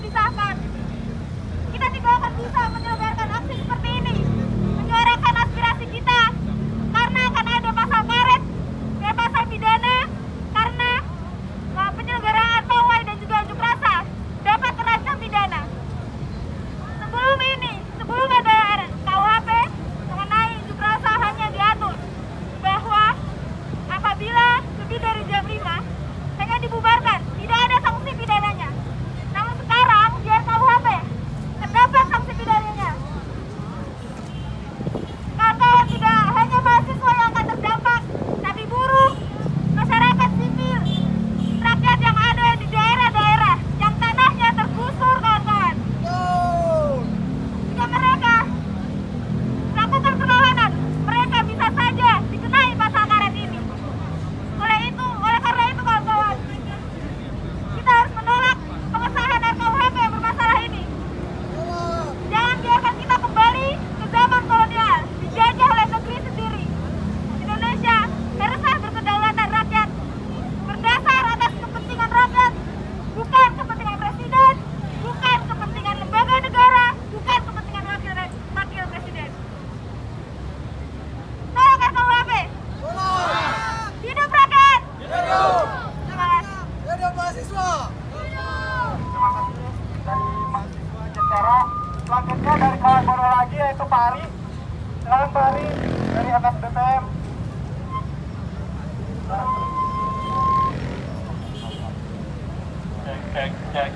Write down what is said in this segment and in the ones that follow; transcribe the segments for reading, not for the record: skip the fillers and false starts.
disahkan. Kita tidak akan bisa menyelenggarakan aksi seperti ini, menyuarakan aspirasi kita, karena akan ada pasal karet dan pasal pidana, karena penyelenggaraan pawai dan juga unjuk rasa dapat terancam pidana. Sebelum ada KUHP mengenai unjuk rasa, hanya diatur bahwa apabila lebih dari jam 5 hanya dibubarkan, tidak ada sanksi pidananya. Namun sekarang di KUHP terdapat sanksi pidananya. Kawan-kawan, tidak hanya mahasiswa yang akan terdampak, tapi buruh, masyarakat sipil, rakyat yang ada di daerah-daerah yang tanahnya tergusur, kawan-kawan. Jika mereka melakukan perlawanan, mereka bisa saja dikenai pasal karet ini. Oleh karena itu kawan-kawan, kita harus menolak pengesahan RKUHP yang bermasalah ini. Jangan biarkan kita kembali ke zaman kolonial, dijajah oleh negeri sendiri. Indonesia harus berkedaulatan rakyat, berdasar atas kepentingan rakyat, bukan kepentingan presiden, bukan kepentingan lembaga negara, bukan kepentingan wakil presiden. Tolak RKUHP. Hidup rakyat. Terima kasih. Hidup mahasiswa. Terima kasih dari mahasiswa Jentera. Selanjutnya dari kawan baru lagi yaitu Pak Ari. Silakan Pak Ari dari atas BPM. Cek.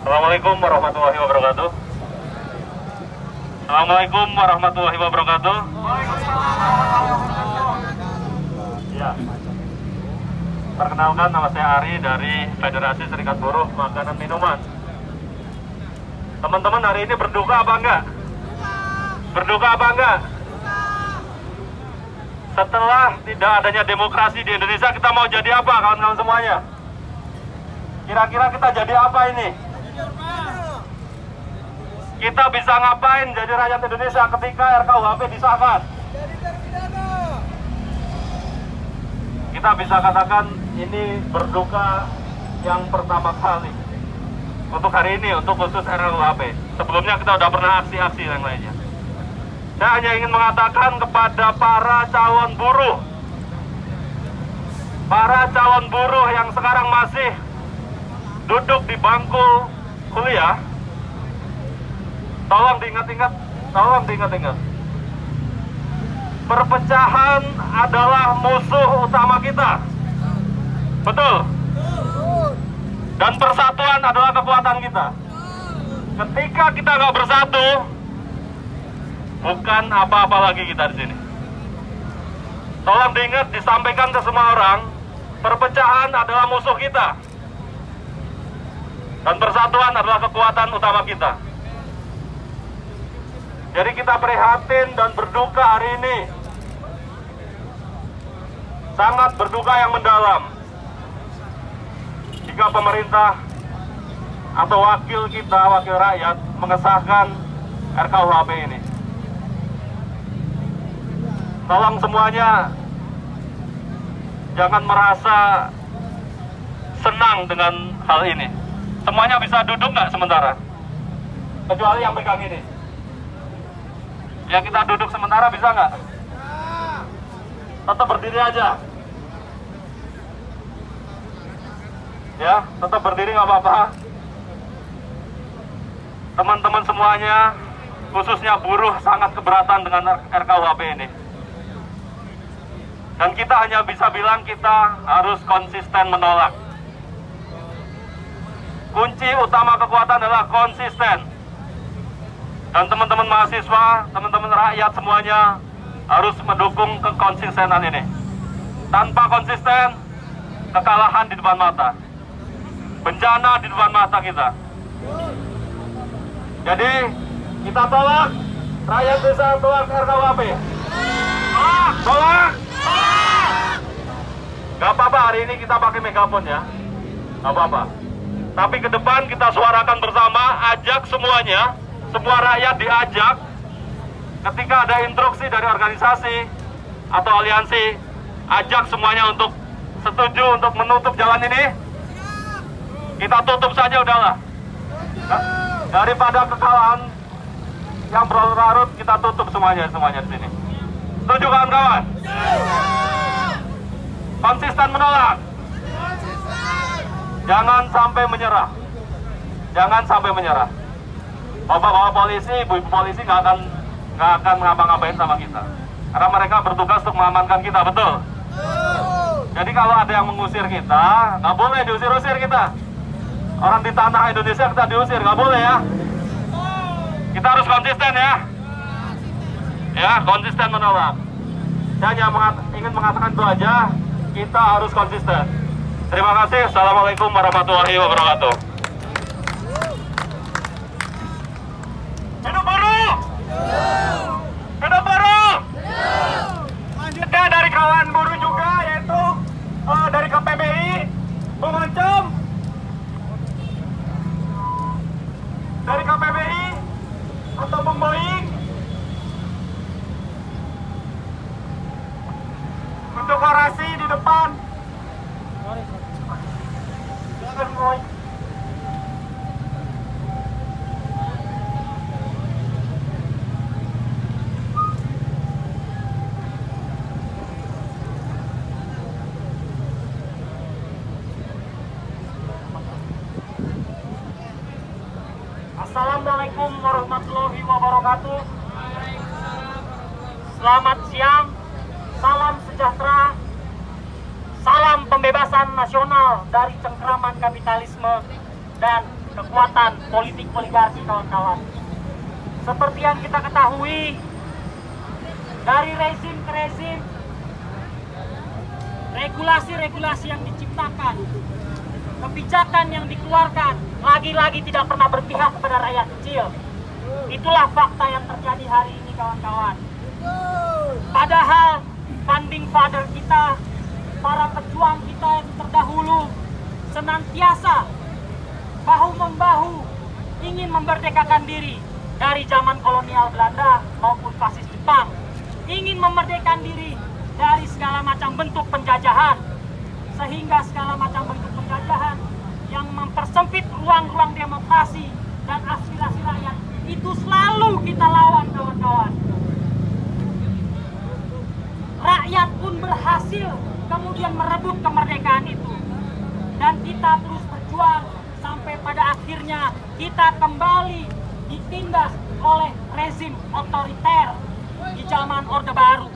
Assalamualaikum warahmatullahi wabarakatuh. Assalamualaikum warahmatullahi wabarakatuh. Ya. Perkenalkan, nama saya Ari dari Federasi Serikat Buruh Makanan Minuman. Teman-teman, hari ini berduka apa enggak? Berduka apa enggak? Setelah tidak adanya demokrasi di Indonesia, kita mau jadi apa kawan-kawan semuanya? Kira-kira kita jadi apa ini? Kita bisa ngapain jadi rakyat Indonesia ketika RKUHP disahkan? Kita bisa katakan ini berduka yang pertama kali untuk hari ini, untuk khusus RKUHP. Sebelumnya kita udah pernah aksi-aksi yang lainnya. Saya hanya ingin mengatakan kepada para calon buruh yang sekarang masih duduk di bangku kuliah, tolong diingat-ingat. Perpecahan adalah musuh utama kita. Betul? Dan persatuan adalah kekuatan kita. Ketika kita nggak bersatu, bukan apa-apa lagi kita di sini. Tolong diingat, disampaikan ke semua orang, perpecahan adalah musuh kita. Dan persatuan adalah kekuatan utama kita. Jadi kita prihatin dan berduka hari ini. Sangat berduka yang mendalam. Jika pemerintah atau wakil kita, wakil rakyat, mengesahkan RKUHP ini. Tolong semuanya jangan merasa senang dengan hal ini. Semuanya bisa duduk nggak sementara? Kecuali yang pegang ini. Ya, kita duduk sementara bisa nggak? Tetap berdiri aja. Ya, tetap berdiri nggak apa-apa. Teman-teman semuanya, khususnya buruh, sangat keberatan dengan RKUHP ini. Dan kita hanya bisa bilang kita harus konsisten menolak. Kunci utama kekuatan adalah konsisten. Dan teman-teman mahasiswa, teman-teman rakyat semuanya harus mendukung kekonsistenan ini. Tanpa konsisten, kekalahan di depan mata. Bencana di depan mata kita. Jadi, kita tolak, rakyat bisa tolak RKUHP. Tolak! Gak apa-apa, hari ini kita pakai megafon ya. Gak apa-apa. Tapi ke depan kita suarakan bersama, ajak semuanya, semua rakyat diajak. Ketika ada instruksi dari organisasi atau aliansi, ajak semuanya untuk setuju untuk menutup jalan ini? Kita tutup saja udahlah. Daripada kekalahan yang berlarut-larut, kita tutup semuanya di sini. Setuju kawan-kawan? Konsisten menolak. Jangan sampai menyerah. Jangan sampai menyerah. Bapak-bapak polisi, ibu-ibu polisi nggak akan ngapa-ngapain sama kita. Karena mereka bertugas untuk mengamankan kita, betul? Jadi kalau ada yang mengusir kita, nggak boleh diusir-usir kita. Orang di tanah Indonesia kita diusir, nggak boleh ya. Kita harus konsisten ya. Ya, konsisten menolak. Saya hanya ingin mengatakan itu aja, kita harus konsisten. Terima kasih. Assalamualaikum warahmatullahi wabarakatuh. Hidup baru! Hidup baru! Selanjutnya dari kawan buruh juga, yaitu dari KPBI, Bung Oncom. Dari KPBI atau Bung Boing. Untuk orasi di depan. Silakan Boing. Assalamualaikum warahmatullahi wabarakatuh. Selamat siang, salam sejahtera, salam pembebasan nasional dari cengkraman kapitalisme dan kekuatan politik oligarki kawan-kawan. Seperti yang kita ketahui, dari rezim ke rezim, regulasi-regulasi yang diciptakan, kebijakan yang dikeluarkan, lagi-lagi tidak pernah berpihak kepada rakyat kecil. Itulah fakta yang terjadi hari ini kawan-kawan. Padahal founding father kita, para pejuang kita yang terdahulu, senantiasa bahu-membahu ingin memerdekakan diri dari zaman kolonial Belanda maupun fasis Jepang. Ingin memerdekakan diri dari segala macam bentuk penjajahan. Sehingga segala macam bentuk penjajahan yang mempersempit ruang-ruang demokrasi dan aspirasi rakyat itu selalu kita lawan kawan-kawan. Rakyat pun berhasil kemudian merebut kemerdekaan itu, dan kita terus berjuang sampai pada akhirnya kita kembali ditindas oleh rezim otoriter di zaman Orde Baru.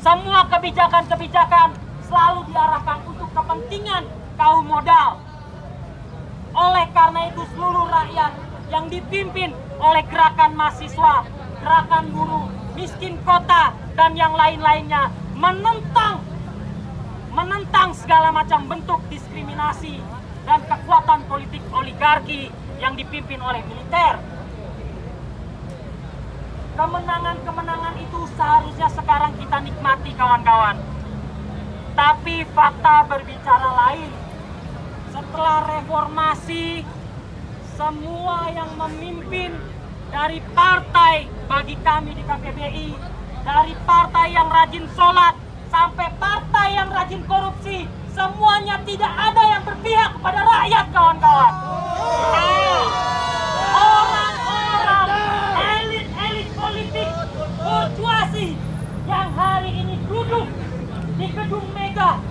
Semua kebijakan-kebijakan selalu diarahkan untuk kepentingan kaum modal. Oleh karena itu seluruh rakyat yang dipimpin oleh gerakan mahasiswa, gerakan buruh, miskin kota, dan yang lain-lainnya menentang segala macam bentuk diskriminasi dan kekuatan politik oligarki yang dipimpin oleh militer. Kemenangan-kemenangan itu seharusnya sekarang kita nikmati kawan-kawan. Tapi fakta berbicara lain. Setelah reformasi, semua yang memimpin dari partai bagi kami di KPBI, dari partai yang rajin sholat sampai partai yang rajin korupsi, semuanya tidak ada yang berpihak kepada rakyat kawan-kawan. Orang-orang elit-elit politik berkuasi yang hari ini duduk di gedung Mega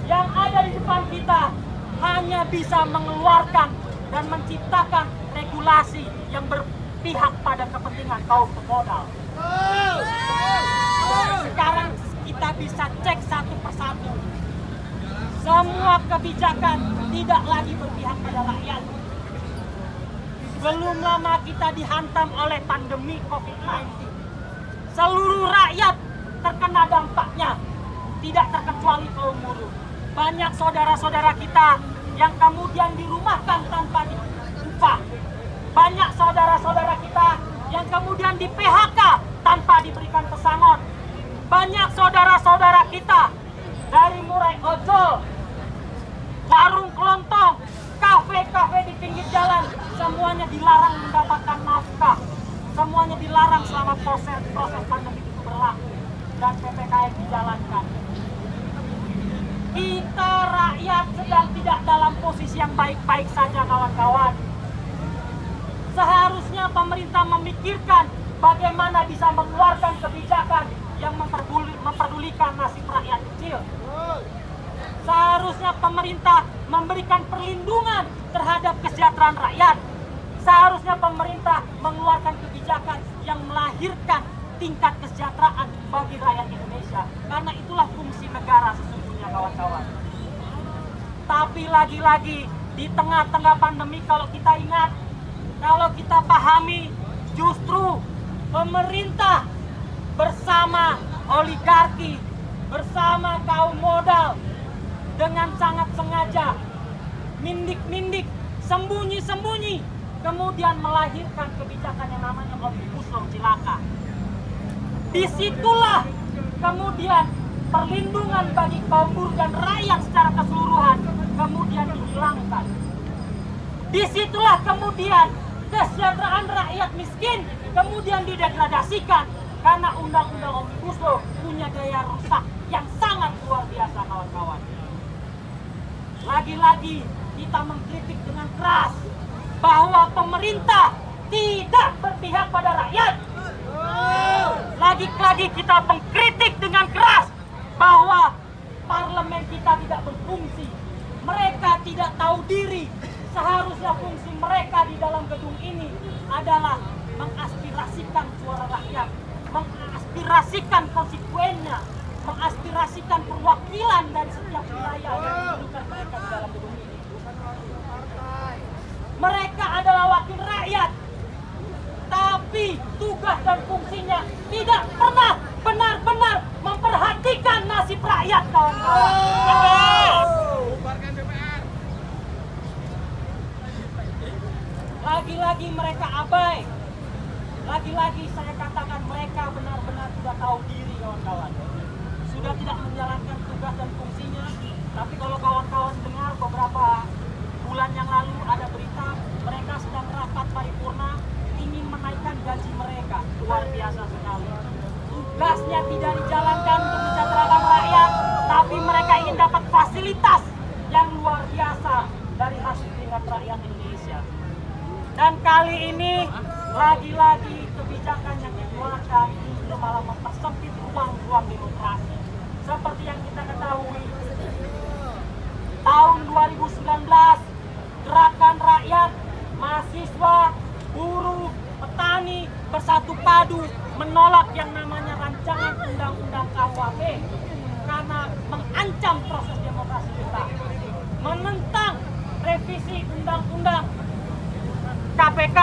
yang ada di depan kita hanya bisa mengeluarkan dan menciptakan regulasi yang berpihak pada kepentingan kaum pemodal. Sekarang kita bisa cek satu persatu. Semua kebijakan tidak lagi berpihak pada rakyat. Belum lama kita dihantam oleh pandemi COVID-19. Seluruh rakyat terkena dampaknya, tidak terkecuali kaum buruh. Banyak saudara-saudara kita yang kemudian dirumahkan tanpa upah. Banyak saudara-saudara kita yang kemudian di PHK tanpa diberikan pesangon. Banyak saudara-saudara kita dari mulai ojol, warung kelontong, kafe-kafe di pinggir jalan, semuanya dilarang mendapatkan nafkah. Semuanya dilarang selama proses pandemi itu berlaku dan PPKM dijalankan. sedang tidak dalam posisi yang baik-baik saja, kawan-kawan. Seharusnya pemerintah memikirkan bagaimana bisa mengeluarkan kebijakan yang memperdulikan nasib rakyat kecil. Seharusnya pemerintah memberikan perlindungan terhadap kesejahteraan rakyat. Seharusnya pemerintah mengeluarkan kebijakan yang melahirkan tingkat kesejahteraan bagi rakyat Indonesia. Karena itulah fungsi negara sesungguhnya, kawan-kawan. Tapi lagi-lagi di tengah-tengah pandemi, kalau kita ingat, kalau kita pahami, justru pemerintah bersama oligarki, bersama kaum modal, dengan sangat sengaja mindik-mindik, sembunyi-sembunyi, kemudian melahirkan kebijakan yang namanya Omnibus Law cilaka. Disitulah kemudian perlindungan bagi kaum buruh dan rakyat secara keseluruhan kemudian dihilangkan. Disitulah kemudian kesejahteraan rakyat miskin kemudian didegradasikan karena undang-undang Omnibus Law punya daya rusak yang sangat luar biasa, kawan-kawan. Lagi-lagi kita mengkritik dengan keras bahwa pemerintah tidak berpihak pada rakyat. Lagi-lagi kita mengkritik dengan keras bahwa parlemen kita tidak berfungsi. Mereka tidak tahu diri. Seharusnya fungsi mereka di dalam gedung ini adalah mengaspirasikan suara rakyat, mengaspirasikan konstituennya, mengaspirasikan perwakilan dari setiap wilayah yang diperlukan mereka di dalam gedung ini. Mereka adalah wakil rakyat, tapi tugas dan fungsinya tidak pernah benar-benar memperhatikan nasib rakyat, kawan-kawan. Lagi-lagi mereka abai. Lagi-lagi saya katakan mereka benar-benar sudah tahu diri, kawan-kawan. Sudah tidak menjalankan tugas dan fungsinya. Tapi kalau kawan-kawan dengar beberapa bulan yang lalu ada berita mereka sedang rapat paripurna ingin menaikkan gaji mereka. Luar biasa sekali. Tugasnya tidak dijalankan untuk mensejahterakan rakyat, tapi mereka ingin dapat fasilitas yang luar biasa dari hasil keringat rakyat Indonesia. Dan kali ini lagi-lagi kebijakan yang dikeluarkan justru malah mempersempit ruang-ruang demokrasi. Seperti yang kita ketahui, tahun 2019 gerakan rakyat, mahasiswa, buruh, petani bersatu padu menolak yang namanya rancangan undang-undang KUHP karena mengancam proses demokrasi kita, menentang revisi undang-undang KPK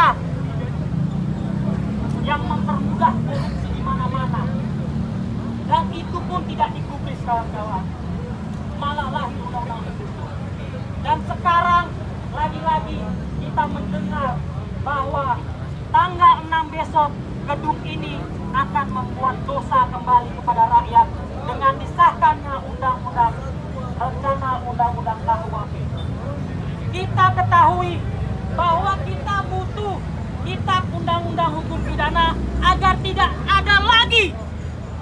yang mempermudah korupsi di mana-mana, dan itu pun tidak digubris, kawan-kawan, malah lahir undang-undang itu. Dan sekarang lagi-lagi kita mendengar bahwa tanggal 6 besok gedung ini akan membuat dosa kembali kepada rakyat dengan disahkannya rencana undang-undang KUHP. Kita ketahui bahwa kita butuh kitab undang-undang hukum pidana agar tidak ada lagi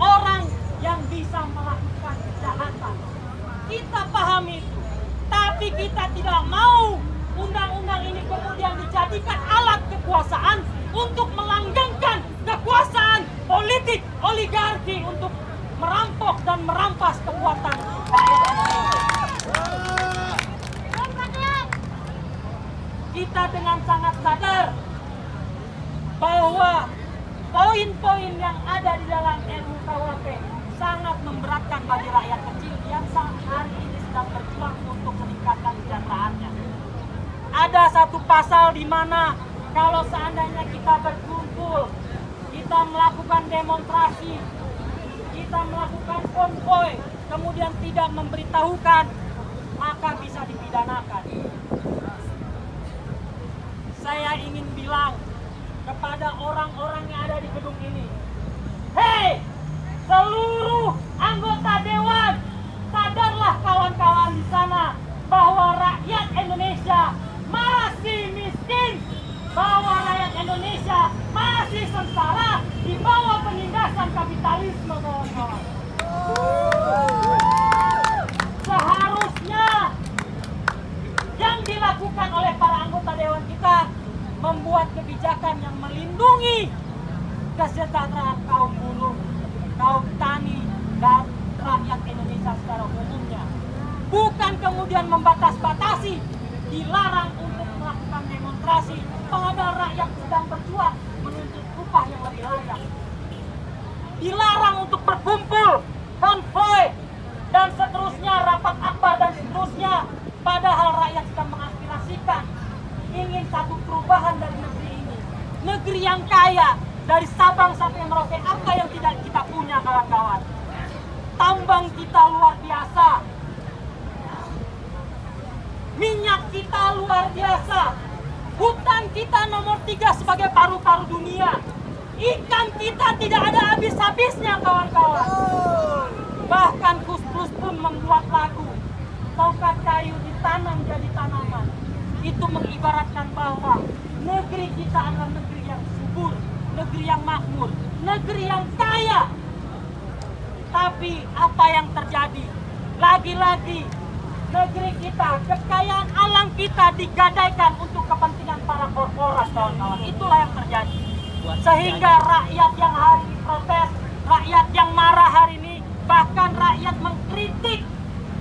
orang yang bisa melakukan kejahatan. Kita pahami itu, tapi kita tidak mau undang-undang ini kemudian dijadikan alat kekuasaan untuk melanggengkan kekuasaan politik oligarki untuk merampok dan merampas kekuatan rakyat. Kita dengan sangat sadar bahwa poin-poin yang ada di dalam RUU KUHP sangat memberatkan bagi rakyat kecil yang hari ini sedang berjuang untuk meningkatkan kesejahteraannya. Ada satu pasal di mana kalau seandainya kita berkumpul, kita melakukan demonstrasi, kita melakukan konvoy, kemudian tidak memberitahukan, maka bisa dipidanakan. Saya ingin bilang kepada orang-orang yang ada di gedung ini, hei, seluruh anggota dewan, sadarlah kawan-kawan di sana bahwa rakyat Indonesia masih miskin, bahwa rakyat Indonesia masih sengsara di bawah penindasan kapitalisme, kawan-kawan. pada umumnya. Bukan kemudian membatas-batasi, dilarang untuk melakukan demonstrasi, padahal rakyat sedang berjuang menuntut upah yang lebih layak. Dilarang untuk berkumpul, konvoy, dan seterusnya, rapat akbar dan seterusnya, padahal rakyat sedang mengaspirasikan ingin satu perubahan dari negeri ini. Negeri yang kaya, dari Sabang sampai Merauke, apa yang tidak kita punya, kawan-kawan? Tambang kita luar biasa, minyak kita luar biasa, hutan kita nomor 3 sebagai paru-paru dunia, ikan kita tidak ada habis-habisnya, kawan-kawan. Bahkan Gus Plus pun membuat lagu, tongkat kayu ditanam jadi tanaman. Itu mengibaratkan bahwa negeri kita adalah negeri yang subur, negeri yang makmur, negeri yang kaya. Tapi apa yang terjadi? Lagi-lagi negeri kita, kekayaan alam kita digadaikan untuk kepentingan para korporat, kawan-kawan. Itulah yang terjadi. Sehingga rakyat yang hari ini protes, rakyat yang marah hari ini, bahkan rakyat mengkritik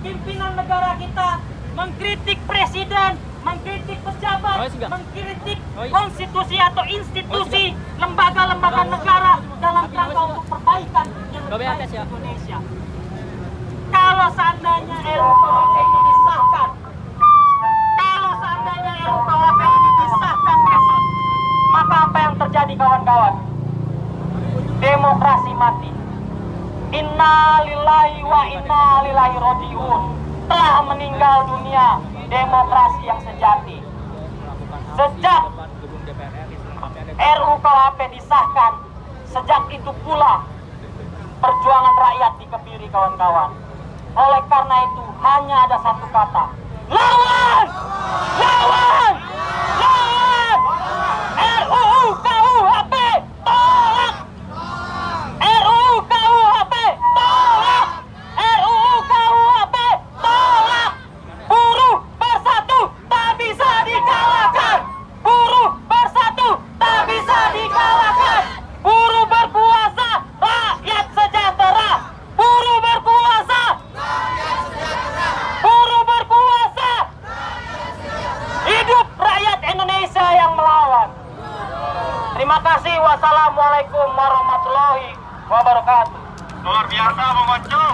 pimpinan negara kita, mengkritik presiden, mengkritik pejabat, mengkritik konstitusi atau institusi lembaga-lembaga negara dalam rangka untuk perbaikan yang lebih baik di Indonesia. Kalau seandainya RUKUHP ini disahkan, besok, maka apa yang terjadi, kawan-kawan? Demokrasi mati. Inna lillahi wa inna ilaihi raji'un. Telah meninggal dunia demokrasi yang sejati. Sejak RUKUHP disahkan, sejak itu pula perjuangan rakyat dikebiri, kawan-kawan. Oleh karena itu hanya ada satu kata: lawan! Lawan! Lawan! RUKUHP tolak! RUKUHP tolak! RUKUHP tolak! Buruh bersatu tak bisa dikalahkan! Buruh bersatu tak bisa dikalahkan! Buruh berkuasa, rakyat sejahtera! Buruh berkuasa, rakyat sejahtera! Buruh berkuasa, rakyat sejahtera! Hidup rakyat Indonesia yang melawan! Terima kasih. Wassalamualaikum warahmatullahi wabarakatuh. Luar biasa, Bung Oco.